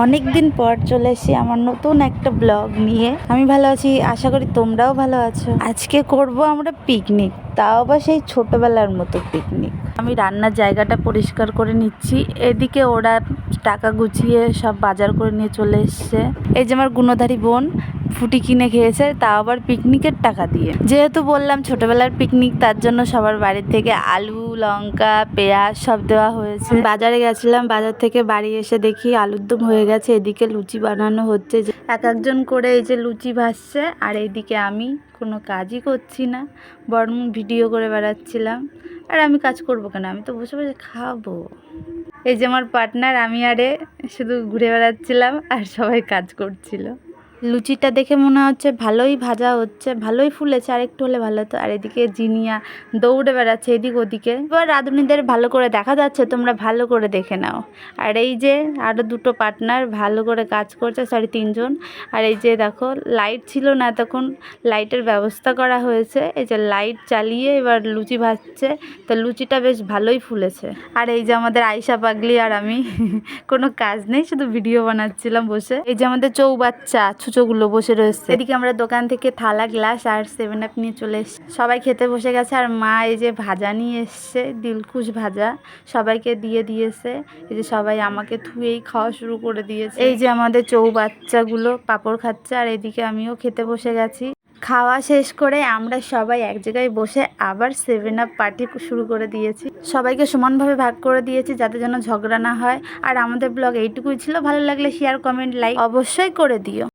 অনেক দিন পর চলে এসেছি আমার নতুন একটা ব্লগ নিয়ে। আমি ভালো আছি, আশা করি তোমরাও ভালো আছো। আজকে করব আমরা পিকনিক, তাও আবার সেই ছোটবেলার মতো পিকনিক। আমি রান্নার জায়গাটা পরিষ্কার করে নিচ্ছি, এদিকে ওরা টাকা গুছিয়ে সব বাজার করে নিয়ে চলে এসছে। এই যে আমার গুণধারী বোন ফুটি কিনে খেয়েছে, তাও আবার পিকনিকের টাকা দিয়ে। যেহেতু বললাম ছোটবেলার পিকনিক, তার জন্য সবার বাড়ি থেকে আলু, লঙ্কা, পেঁয়াজ সব দেওয়া হয়েছে। বাজারে গেছিলাম, বাজার থেকে বাড়ি এসে দেখি আলুর দম হয়ে গেছে, এদিকে লুচি বানানো হচ্ছে। এক একজন করে এই যে লুচি ভাজছে, আর এইদিকে আমি কোনো কাজই করছি না, বরং ভিডিও করে বেড়াচ্ছিলাম। আর আমি কাজ করবো কেন, আমি তো বসে বসে খাবো। এই যে আমার পার্টনার, আমি আরে শুধু ঘুরে বেড়াচ্ছিলাম আর সবাই কাজ করছিল। লুচিটা দেখে মনে হচ্ছে ভালোই ভাজা হচ্ছে, ভালোই ফুলেছে, আর একটু হলে ভালো হতো। আর এদিকে জিনিয়া দৌড়ে বেড়াচ্ছে এদিক ওদিকে। এবার রাঁধুনিদের ভালো করে দেখা যাচ্ছে, তোমরা ভালো করে দেখে নাও। আর এই যে আরও দুটো পার্টনার ভালো করে কাজ করছে, সরি তিনজন। আর এই যে দেখো, লাইট ছিল না তখন, লাইটের ব্যবস্থা করা হয়েছে। এই যে লাইট চালিয়ে এবার লুচি ভাজছে, তো লুচিটা বেশ ভালোই ফুলেছে। আর এই যে আমাদের আয়শা পাগলি আর আমি কোনো কাজ নেই, শুধু ভিডিও বানাচ্ছিলাম বসে। এই যে আমাদের চৌবাচ্চা ছুঁচোগুলো বসে রয়েছে। এদিকে আমরা দোকান থেকে থালা, গ্লাস আর 7 আপ নিয়ে চলে এসেছি। সবাই খেতে বসে গেছে, আর মা এই যে ভাজা নিয়ে এসছে, দিলখুশ ভাজা, সবাইকে দিয়ে দিয়েছে। এই যে সবাই আমাকে থুয়েই খাওয়া শুরু করে দিয়েছে। এই যে আমাদের চৌবাচ্চাগুলো পাঁপড় খাচ্ছে, আর এদিকে আমিও খেতে বসে গেছি। খাওয়া শেষ করে আমরা সবাই এক জায়গায় বসে আবার 7 আপ পার্টি শুরু করে দিয়েছি। সবাইকে সমানভাবে ভাগ করে দিয়েছি, যাতে যেন ঝগড়া না হয়। আর আমাদের ব্লগ এইটুকুই ছিল। ভালো লাগলে শেয়ার, কমেন্ট, লাইক অবশ্যই করে দিও।